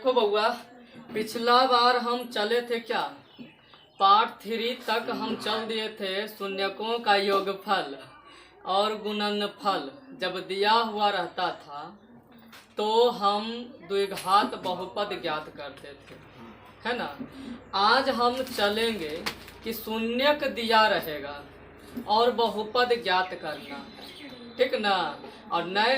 देखो बउआ, पिछला बार हम चले थे क्या, पार्ट 3 तक हम चल दिए थे शून्यकों का योगफल और गुणनफल जब दिया हुआ रहता था तो हम द्विघात बहुपद ज्ञात करते थे, है ना। आज हम चलेंगे कि शून्यक दिया रहेगा और बहुपद ज्ञात करना है, ठीक ना। और नए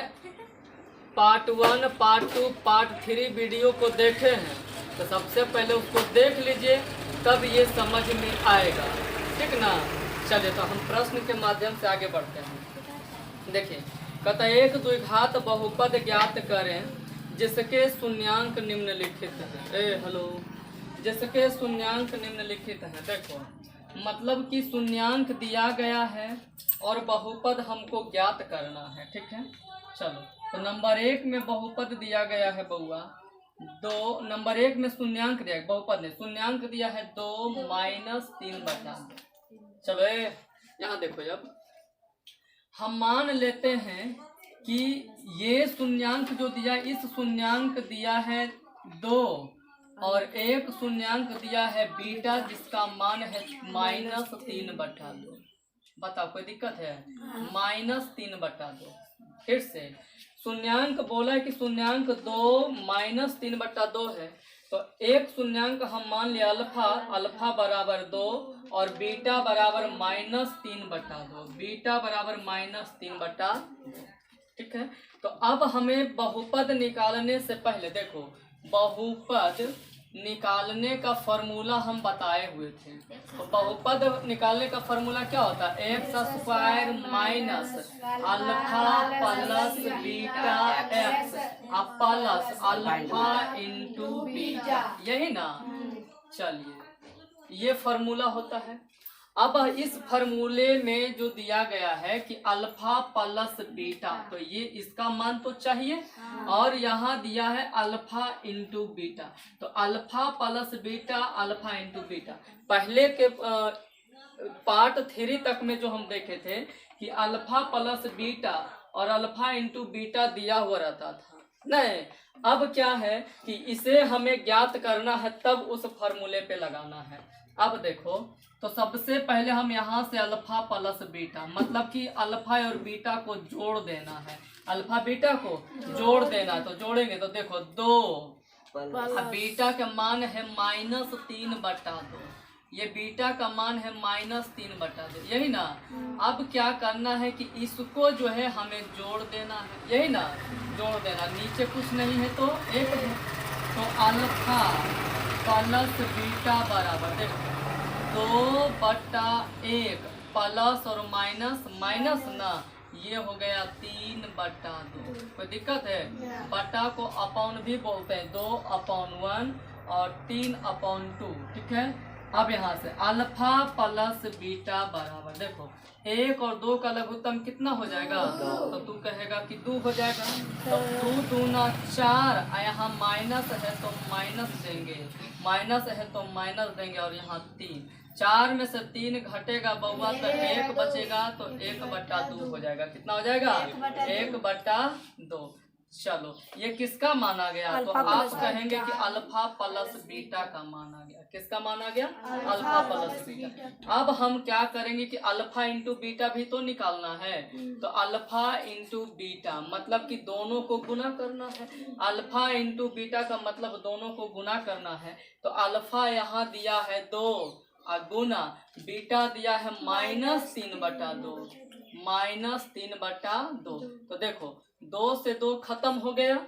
पार्ट 1, पार्ट 2, पार्ट 3 वीडियो को देखे हैं तो सबसे पहले उसको देख लीजिए, तब ये समझ में आएगा, ठीक ना। चलिए तो हम प्रश्न के माध्यम से आगे बढ़ते हैं। देखिए, कहता है एक द्विघात बहुपद ज्ञात करें जिसके शून्यांक निम्नलिखित है। जिसके शून्यांक निम्नलिखित है। देखो, मतलब कि शून्यांक दिया गया है और बहुपद हमको ज्ञात करना है, ठीक है। चलो, तो नंबर 1 में बहुपद दिया गया है बउआ 2, नंबर 1 में शून्यांक दिया, बहुपद ने शून्यांक दिया है 2 - 3/2। चलो यहाँ देखो, जब हम मान लेते हैं कि ये शून्यांक जो दिया, इस शून्यांक दिया है 2 और एक शून्यांक दिया है बीटा जिसका मान है -3/2। बताओ कोई दिक्कत है? -3/2। फिर से शून्यांक बोला है कि शून्यांक 2 - 3/2 है, तो एक शून्यांक हम मान लिया अल्फा बराबर 2 और बीटा बराबर -3/2, बीटा बराबर -3/2, ठीक है। तो अब हमें बहुपद निकालने से पहले देखो, बहुपद निकालने का फॉर्मूला हम बताए हुए थे। तो बहुपद निकालने का फॉर्मूला क्या होता है? x² - alpha plus beta x plus alpha into beta, यही ना। चलिए, ये फॉर्मूला होता है। अब इस फॉर्मूले में जो दिया गया है कि अल्फा प्लस बीटा, तो ये इसका मान तो चाहिए, और यहाँ दिया है अल्फा इंटू बीटा, तो alpha plus beta, alpha into beta. पहले के पार्ट 3 तक में जो हम देखे थे कि अल्फा प्लस बीटा और अल्फा इंटू बीटा दिया हुआ रहता था। नहीं, अब क्या है कि इसे हमें ज्ञात करना है, तब उस फॉर्मूले पे लगाना है। अब देखो, तो सबसे पहले हम यहाँ से अल्फा प्लस बीटा, मतलब कि अल्फा और बीटा को जोड़ देना है, अल्फा बीटा को जोड़ देना। तो जोड़ेंगे तो देखो 2 बीटा का मान है -3/2, ये बीटा का मान है -3/2, यही ना। अब क्या करना है कि इसको जो है हमें जोड़ देना है, यही ना, जोड़ देना। नीचे कुछ नहीं है तो 1 है, तो अल्फा प्लस बीटा बराबर देखो 2/1 प्लस और माइनस ना, ये हो गया 3/2। कोई दिक्कत है? बटा को अपॉन भी बोलते हैं, 2/1 और 3/2, ठीक है। अब यहाँ से अल्फा प्लस बीटा बराबर देखो 1 और 2 का लघुत्तम कितना हो जाएगा? तो तू कहेगा कि 2 हो जाएगा, तो 2 दूना 4, यहाँ माइनस है तो माइनस देंगे, माइनस है तो माइनस देंगे, और यहाँ 3, 4 में से 3 घटेगा बउआ तो 1 बचेगा, तो 1/2 हो जाएगा। कितना हो जाएगा? 1/2। चलो, ये किसका माना गया? तो आप कहेंगे कि अल्फा प्लस बीटा का माना गया। किसका माना गया? Alpha plus beta. अब हम क्या करेंगे कि अल्फा इंटू बीटा भी तो निकालना है, तो अल्फा इंटू बीटा मतलब कि दोनों को गुना करना है। अल्फा इंटू बीटा का मतलब दोनों को गुना करना है, तो अल्फा यहाँ दिया है 2 और गुना बीटा दिया है -3/2, -3/2। तो देखो 2 से 2 खत्म हो गया,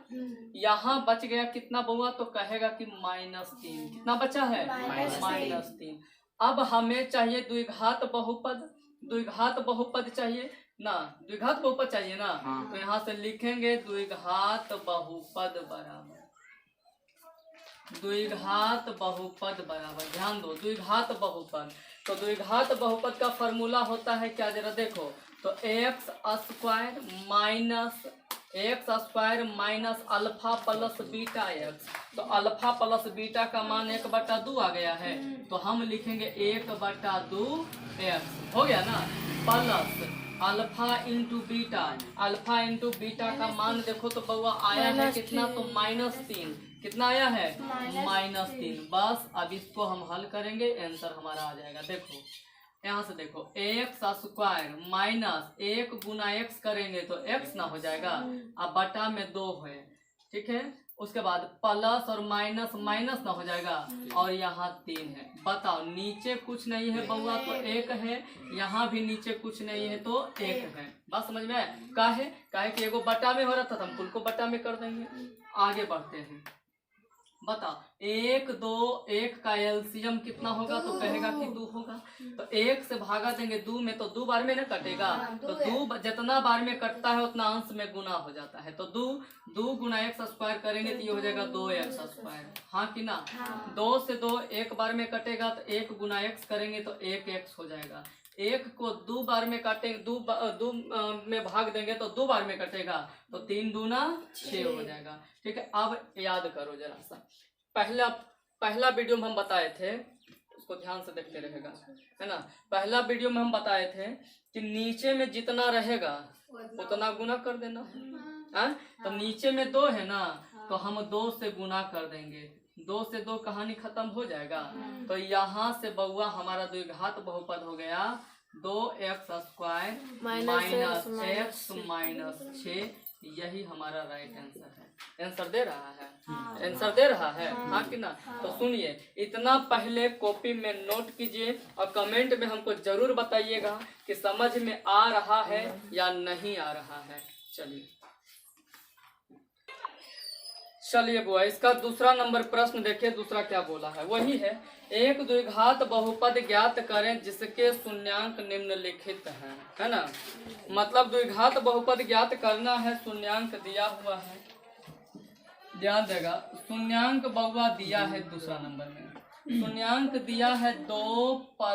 यहाँ बच गया कितना बउआ? तो कहेगा कि -3। कितना बचा है? -3। अब हमें चाहिए द्विघात बहुपद, द्विघात बहुपद चाहिए ना, द्विघात बहुपद चाहिए ना। तो यहाँ से लिखेंगे द्विघात बहुपद बराबर, द्विघात बहुपद बराबर, ध्यान दो, द्विघात बहुपद। तो द्विघात बहुपद का फॉर्मूला होता है क्या? जरा देखो, तो x² minus alpha plus beta x, तो अल्फा प्लस बीटा का मान 1/2 आ गया है, तो हम लिखेंगे 1/2 x, हो गया ना, plus alpha into beta, alpha into beta का मान देखो तो बउआ आया है कितना? तो -3, कितना आया है -3। बस अब इसको हम हल करेंगे, आंसर हमारा आ जाएगा। देखो यहाँ से देखो, x² माइनस 1 गुना x करेंगे तो x ना हो जाएगा, अब बटा में 2 है, ठीक है। उसके बाद प्लस और माइनस माइनस ना हो जाएगा, और यहाँ 3 है। बताओ नीचे कुछ नहीं है बउआ तो 1 है, यहाँ भी नीचे कुछ नहीं है तो 1 है। बात समझ में आए? काहे कि एगो बटा में हो रहा था तो हम कुल को बटा में कर देंगे। आगे बढ़ते हैं, बताओ 1 2 1 का एलसीएम कितना होगा तो कहेगा कि 2 होगा, तो 1 से भागा देंगे 2 में तो 2 बार में ना कटेगा, तो 2 जितना बार में कटता है उतना अंश में गुना हो जाता है, तो 2 गुना x² करेंगे तो ये हो जाएगा 2x²। हाँ कि ना? 2 से 2 1 बार में कटेगा तो 1 गुना x करेंगे तो 1x हो जाएगा। 1 को 2 बार में काटेंगे, 2 में भाग देंगे तो 2 बार में कटेगा, तो 3 दूना 6 हो जाएगा। ठीक है, अब याद करो जरा सा, पहला वीडियो में हम बताए थे, उसको ध्यान से देखते रहेगा, है ना। पहला वीडियो में हम बताए थे कि नीचे में जितना रहेगा उतना गुना कर देना है। तो नीचे में 2 है ना, तो हम 2 से गुना कर देंगे, 2 से 2 कहानी खत्म हो जाएगा। तो यहाँ से बउआ हमारा द्विघात बहुपद हो गया 2x² माइनस x -6। यही हमारा राइट आंसर है। आंसर दे रहा है? आंसर दे रहा है, हाँ कि ना? तो सुनिए, इतना पहले कॉपी में नोट कीजिए और कमेंट में हमको जरूर बताइएगा कि समझ में आ रहा है या नहीं आ रहा है। चलिए बुआ, इसका दूसरा नंबर प्रश्न देखिए, दूसरा क्या बोला है, वही है, एक द्विघात बहुपद ज्ञात करें जिसके शून्यांक निम्नलिखित हैं, है ना। मतलब द्विघात बहुपद ज्ञात करना है, शून्यांक दिया हुआ है, ध्यान देगा। शून्यांक बउआ दिया है दूसरा नंबर में, शून्यांक दिया है 2 +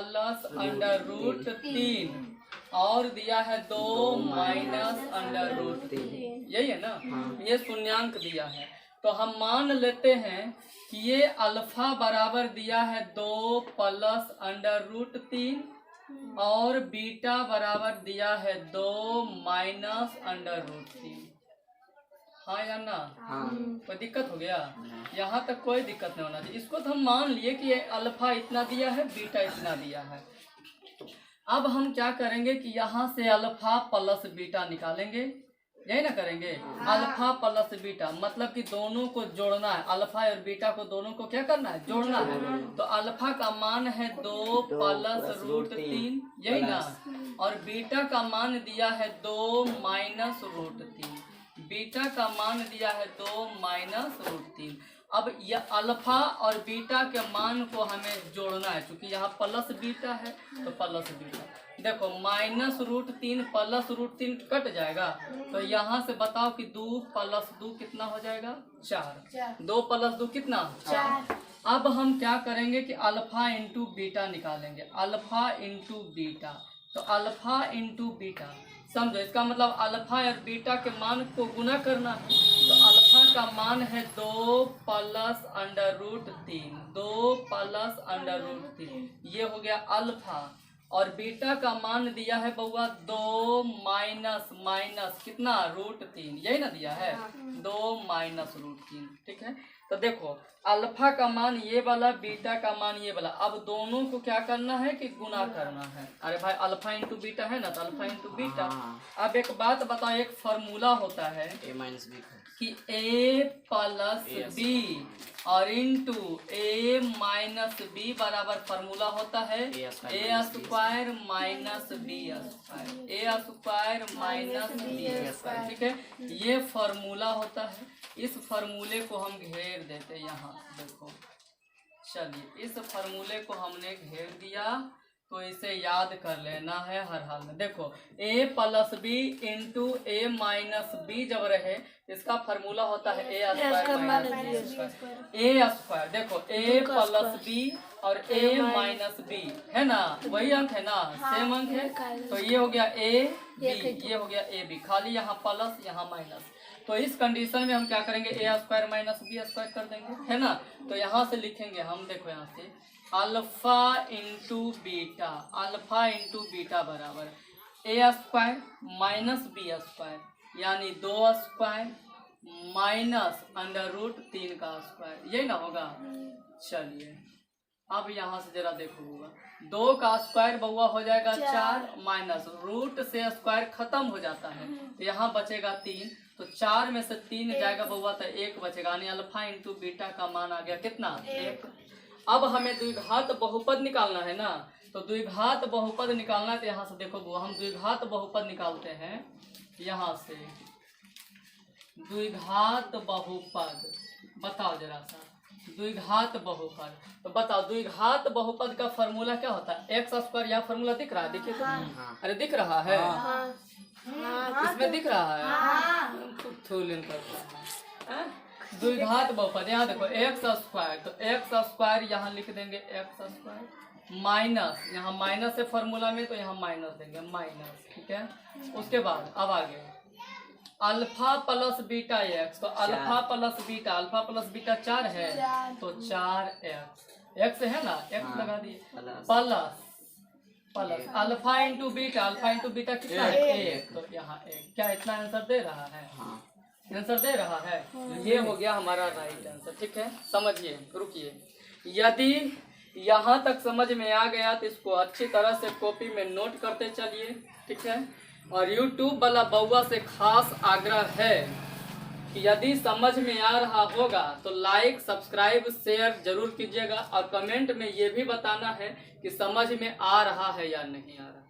√3 और दिया है 2 - √3, यही है ना। ये शून्यांक दिया है, तो हम मान लेते हैं कि ये अल्फा बराबर दिया है 2 + √3 और बीटा बराबर दिया है 2 - √3। हाँ या ना? कोई दिक्कत हो गया? यहाँ तक कोई दिक्कत नहीं होना चाहिए। इसको तो हम मान लिए कि ये अल्फा इतना दिया है, बीटा इतना दिया है। अब हम क्या करेंगे कि यहाँ से अल्फा प्लस बीटा निकालेंगे, यही ना करेंगे। अल्फा प्लस बीटा मतलब कि दोनों को जोड़ना है, अल्फा और बीटा को दोनों को क्या करना है, जोड़ना है। तो अल्फा का मान है 2 + √3, यही ना, और बीटा का मान दिया है 2 - √3, बीटा का मान दिया है 2 - √3। अब यह अल्फा और बीटा के मान को हमें जोड़ना है, क्योंकि यहाँ प्लस बीटा है तो प्लस बीटा। देखो -√3 प्लस √3 कट जाएगा, तो यहाँ से बताओ कि 2 + 2 कितना हो जाएगा, 4। 2 + 2 कितना, 4। अब हम क्या करेंगे कि अल्फा इंटू बीटा निकालेंगे, अल्फा इंटू बीटा। तो अल्फा इंटू बीटा, समझो, इसका मतलब अल्फा और बीटा के मान को गुना करना है। तो अल्फा का मान है 2 + √3, 2 + √3, ये हो गया अल्फा। और बीटा का मान दिया है बउआ 2 - कितना, √3, यही ना दिया है, 2 - √3। ठीक है, तो देखो अल्फा का मान ये वाला, बीटा का मान ये वाला, अब दोनों को क्या करना है कि गुना करना है। अरे भाई अल्फा इंटू बीटा है ना, तो अल्फा इंटू बीटा। अब एक बात बताओ, एक फॉर्मूला होता है A-B कि A + B और इंटू A - B बराबर फॉर्मूला होता है A² - B²। ठीक है, ये फॉर्मूला होता है। इस फॉर्मूले को हम घेर देते यहाँ, देखो। चलिए, इस फॉर्मूले को हमने घेर दिया, तो इसे याद कर लेना है हर हाल में। देखो A + B into A - B जब रहे, इसका फॉर्मूला होता है A² - A²। देखो A + B और A - B है ना, वही अंक है ना, सेम अंक है। तो ये हो गया AB, ये हो गया AB, खाली यहाँ प्लस यहाँ माइनस। तो इस कंडीशन में हम क्या करेंगे, A² - B² कर देंगे, है ना। तो यहाँ से लिखेंगे हम, देखो यहाँ से alpha into beta, alpha into beta बराबर A² - B², यानी 2² माइनस अंडर रूट 3 का स्क्वायर, यही ना होगा। चलिए अब यहाँ से जरा देखो होगा, 2 का स्क्वायर बउआ हो जाएगा 4 माइनस रूट से स्क्वायर खत्म हो जाता है तो यहाँ बचेगा 3, तो 4 में से 3 जाएगा बउआ तो 1 बचेगा, यानी अल्फा इंटू बीटा का मान आ गया कितना 1। अब हमें द्विघात बहुपद निकालना है ना, तो द्विघात बहुपद निकालना है तो यहाँ से देखो बउआ, हम द्विघात बहुपद निकालते हैं यहाँ से। द्विघात बहुपद बताओ जरा सा, द्विघात बहुपद तो बताओ, द्विघात बहुपद का फॉर्मूला क्या होता है, एक्स स्क्वायर। यहाँ फॉर्मूला दिख रहा है, देखिए तो। अरे दिख रहा है, इसमें दिख रहा है, थूलिन करता है। द्विघात बहुपद यहाँ देखो एक्स स्क्वायर, तो एक्स स्क्वायर यहाँ लिख देंगे एक्स स्क्वायर माइनस, यहाँ माइनस है फॉर्मूला में तो यहाँ माइनस देंगे माइनस, ठीक है। उसके बाद अब आगे अल्फा प्लस बीटा एक्स, तो अल्फा प्लस बीटा 4 है तो 4x है ना, x लगा दिए plus plus alpha into beta कितना है 1, तो यहाँ 1। क्या इतना आंसर दे रहा है? आंसर दे रहा है। ये हो गया हमारा राइट आंसर, ठीक है। समझिए, रुकिए, यदि यहाँ तक समझ में आ गया तो इसको अच्छी तरह से कॉपी में नोट करते चलिए, ठीक है। और YouTube वाला बउआ से खास आग्रह है कि यदि समझ में आ रहा होगा तो लाइक सब्सक्राइब शेयर जरूर कीजिएगा, और कमेंट में ये भी बताना है कि समझ में आ रहा है या नहीं आ रहा,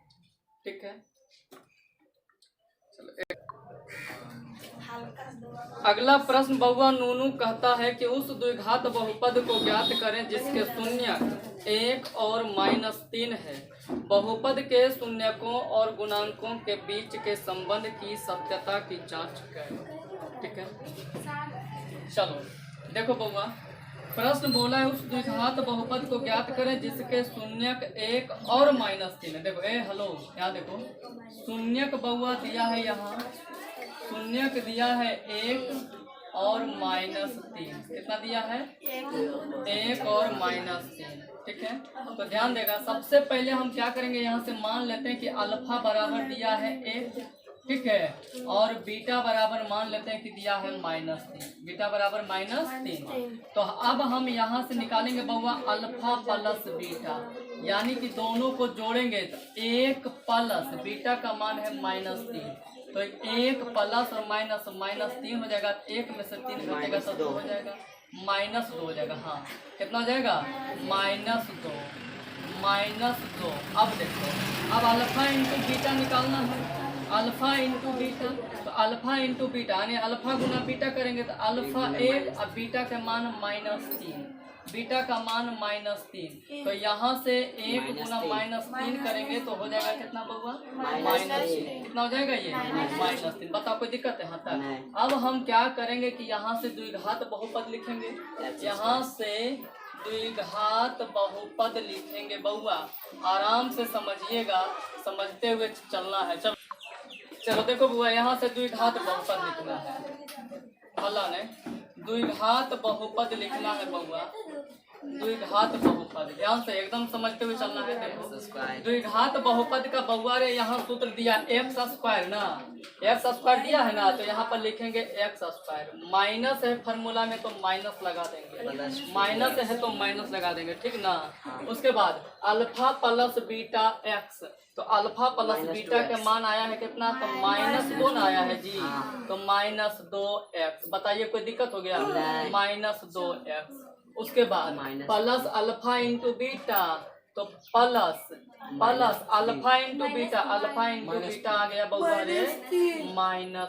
ठीक है। अगला प्रश्न बउआ नूनू कहता है कि उस द्विघात बहुपद को ज्ञात करें जिसके शून्यक 1 और -3 है। बहुपद के शून्यकों और गुणांकों के बीच के संबंध की सत्यता की जांच करें, ठीक है। चलो देखो बउआ, प्रश्न बोला है उस द्विघात बहुपद को ज्ञात करें जिसके शून्यक 1 और -3 है। देखो हेलो, यहाँ देखो शून्यक बउआ दिया है, यहाँ शून्यक दिया है 1 और -3, कितना दिया है 1 और -3, ठीक है। तो ध्यान देगा, सबसे पहले हम क्या करेंगे, यहाँ से मान लेते हैं कि अल्फा बराबर दिया है 1, ठीक है, और बीटा बराबर मान लेते हैं कि दिया है -3, बीटा बराबर -3। तो अब हम यहाँ से निकालेंगे बउआ अल्फा प्लस बीटा, यानी कि दोनों को जोड़ेंगे तो 1 प्लस बीटा का मान है -3, तो 1 प्लस और -3 हो जाएगा, 1 में से 3 घटेगा तो 2 हो जाएगा, -2 हो जाएगा। हाँ कितना हो जाएगा -2। अब देखो, अब अल्फा इंटू बीटा निकालना है, अल्फा इंटू बीटा, तो अल्फा इंटू बीटा यानी अल्फा गुना बीटा करेंगे तो अल्फा 1 और बीटा का मान -3, बीटा का मान -3, तो यहाँ से 1 गुना -3 करेंगे तो हो जाएगा कितना बउआ -3, कितना हो जाएगा ये -3। बताओ कोई दिक्कत है यहाँ तक? अब हम क्या करेंगे कि यहाँ से द्विघात बहुपद लिखेंगे, यहाँ से द्विघात बहुपद लिखेंगे बउआ, आराम से समझिएगा, समझते हुए चलना है। चलो देखो बुआ, यहाँ से द्विघात बहुपद लिखना है, अल्लाह ने द्विघात बहुपद लिखना है बउआ, द्विघात बहुपद, ध्यान से एकदम समझते हुए चलना है। देखो द्विघात बहुपद का बउआ रे यहाँ सूत्र दिया एक्स स्क्वायर ना, एक्स स्क्वायर दिया है ना, तो यहाँ पर लिखेंगे एक्स स्क्वायर, माइनस है फॉर्मूला में तो माइनस लगा देंगे, माइनस है तो माइनस लगा देंगे, ठीक ना। उसके बाद अल्फा प्लस बीटा एक्स, तो अल्फा प्लस बीटा का मान आया है कितना, तो -2 ना आया है जी, तो -2x। बताइए कोई दिक्कत हो गया? -2x। उसके बाद प्लस अल्फा इंटू बीटा, तो plus alpha into beta, alpha into beta आ गया बउआ रे -3,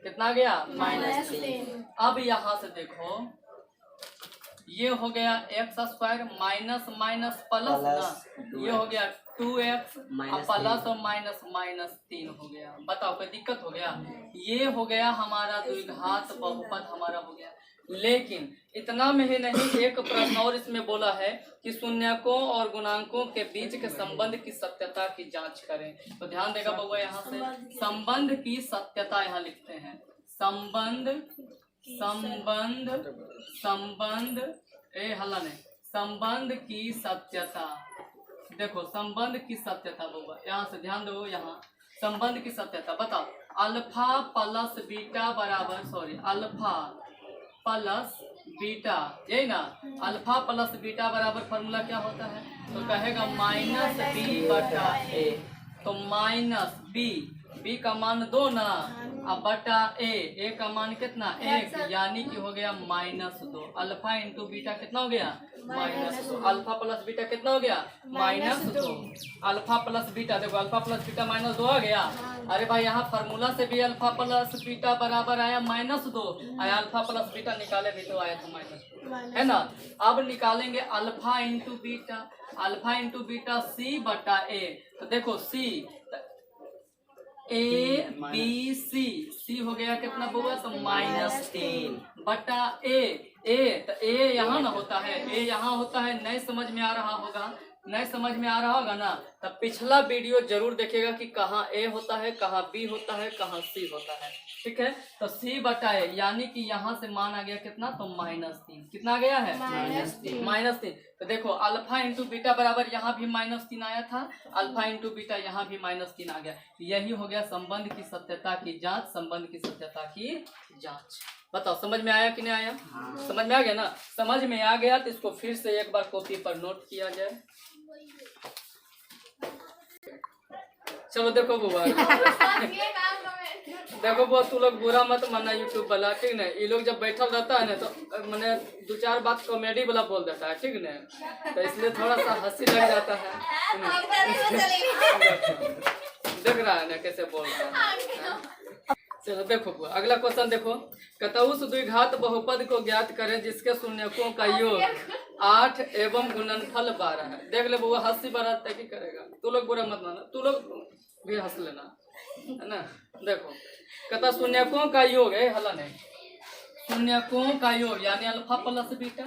कितना आ गया -3। अब यहाँ से देखो, ये हो गया एक्स स्क्वायर माइनस प्लस ना, ये हो गया 2x प्लस और -3 हो गया। बताओ कोई दिक्कत हो गया? ये हो गया हमारा द्विघात बहुपद हमारा हो गया। लेकिन इतना में ही नहीं, एक प्रश्न और इसमें बोला है कि शून्यकों और गुणांकों के बीच के संबंध की सत्यता की जांच करें। तो ध्यान देगा बउआ, यहाँ से संबंध की सत्यता यहाँ लिखते हैं, संबंध हल्ला नहीं, संबंध की सत्यता। देखो संबंध की सत्यता बउआ, यहाँ से ध्यान दो, यहाँ संबंध की सत्यता बताओ। अल्फा प्लस बीटा बराबर अल्फा प्लस बीटा, यही ना। अल्फा प्लस बीटा बराबर फॉर्मूला क्या होता है, तो कहेगा माइनस बी बटा ए। तो माइनस बी का मान 2 ना, अब बटा ए का मान कितना 1, यानी कि हो गया -2। अल्फा इंटू बीटा कितना हो गया -2। अल्फा प्लस बीटा कितना हो गया -2। अल्फा प्लस बीटा, देखो अल्फा प्लस बीटा -2 आ गया। अरे भाई यहाँ फार्मूला से भी अल्फा प्लस बीटा बराबर आया -2, आया अल्फा प्लस बीटा निकाले भी तो आया था -2, है ना। अब निकालेंगे अल्फा इंटू बीटा सी बटा ए। तो देखो सी ए बी सी हो गया कितना बुआ, तो -3 बटा ए। तो ए यहाँ ना होता है, ए यहाँ होता है, नहीं समझ में आ रहा होगा, नहीं समझ में आ रहा होगा ना, तब पिछला वीडियो जरूर देखिएगा कि कहाँ ए होता है, कहाँ बी होता है, कहाँ सी होता है, ठीक है। तो सी बटा ए, यानी कि यहाँ से मान आ गया कितना, तो -3। कितना आ गया है -3। तो देखो अल्फा इंटू बीटा बराबर यहाँ भी -3 आया था, अल्फा इंटू बीटा यहाँ भी -3 आ गया। यही हो गया संबंध की सत्यता की जांच, संबंध की सत्यता की जांच। बताओ समझ में आया कि नहीं आया? समझ में आ गया ना। समझ में आ गया तो इसको फिर से एक बार कॉपी पर नोट किया जाए। चलो देखो बुआ देखो बुआ, तू लोग बुरा मत मानना यूट्यूब वाला, ठीक ना। ये लोग जब बैठल रहता है ना तो मैंने 2-4 बात कॉमेडी वाला बोल देता है, ठीक ना, तो इसलिए थोड़ा सा हंसी लग जाता है। देख रहा है ना कैसे बोल रहा है। चलो देखो बुआ, अगला क्वेश्चन देखो। कतउस द्विघात बहुपद को ज्ञात करें जिसके शून्यकों का योग 8 एवं गुणनफल 12 है। देख ले बुआ, हंसी बारात तक ही करेगा, तू लोग बुरा मत माना, तू लोग भी हंस लेना, है ना। देखो कहता शून्यकों का योग है, हला नहीं, शून्यकों का योग यानी अल्फा प्लस बीटा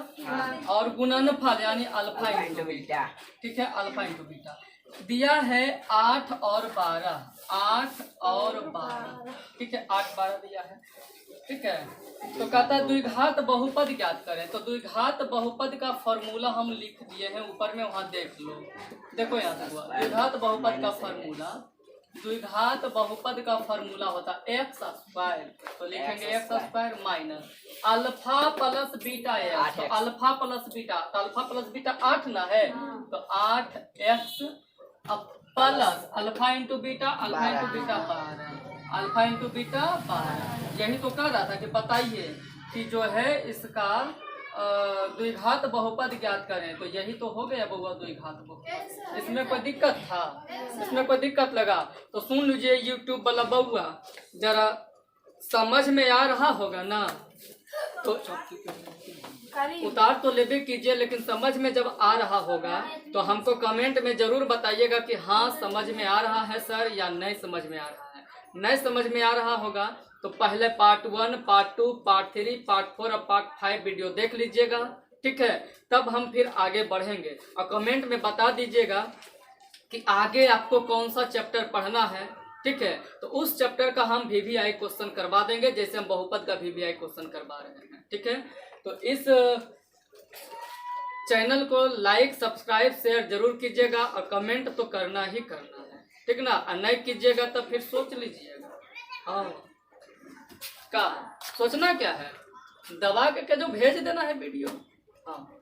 और गुणनफल यानी अल्फा इंटू बीटा, ठीक है, अल्फा इंटू बीटा दिया है 8 और 12, 8 और 12, ठीक है, 8 12 दिया है, ठीक है। तो कहता द्विघात बहुपद ज्ञात करें, तो द्विघात बहुपद का फॉर्मूला हम लिख दिए हैं ऊपर में, वहां देख लो। देखो यहाँ से हुआ द्विघात बहुपद का फॉर्मूला, द्विघात बहुपद का फॉर्मूला होता x स्क्वायर, तो लिखेंगे x² minus alpha plus beta है, तो अल्फा प्लस बीटा, तो अल्फा प्लस बीटा 8 ना है, तो 8x plus alpha into beta, alpha into beta 12, alpha into beta 12। यही तो कह रहा था कि बताइए कि जो है इसका द्विघात बहुपद ज्ञात करें, तो यही तो हो गया बउआ द्विघात बहुपद। इसमें कोई दिक्कत था? इसमें कोई दिक्कत लगा तो सुन लीजिए यूट्यूब वाला बउआ, जरा समझ में आ रहा होगा ना, तो उतार तो लेबे कीजिए, लेकिन समझ में जब आ रहा होगा तो हमको कमेंट में जरूर बताइएगा कि हाँ समझ में आ रहा है सर या नहीं समझ में आ रहा है। नहीं समझ में आ रहा होगा तो पहले पार्ट 1, पार्ट 2, पार्ट 3, पार्ट 4 और पार्ट 5 वीडियो देख लीजिएगा, ठीक है। तब हम फिर आगे बढ़ेंगे और कमेंट में बता दीजिएगा कि आगे आपको कौन सा चैप्टर पढ़ना है, ठीक है। तो उस चैप्टर का हम VVI क्वेश्चन करवा देंगे, जैसे हम बहुपद का VVI क्वेश्चन करवा रहे हैं, ठीक है। तो इस चैनल को लाइक सब्सक्राइब शेयर जरूर कीजिएगा और कमेंट तो करना ही करना है, ठीक ना। और नहीं कीजिएगा तो फिर सोच लीजिएगा। हाँ का सोचना क्या है, दबा के जो भेज देना है वीडियो। हाँ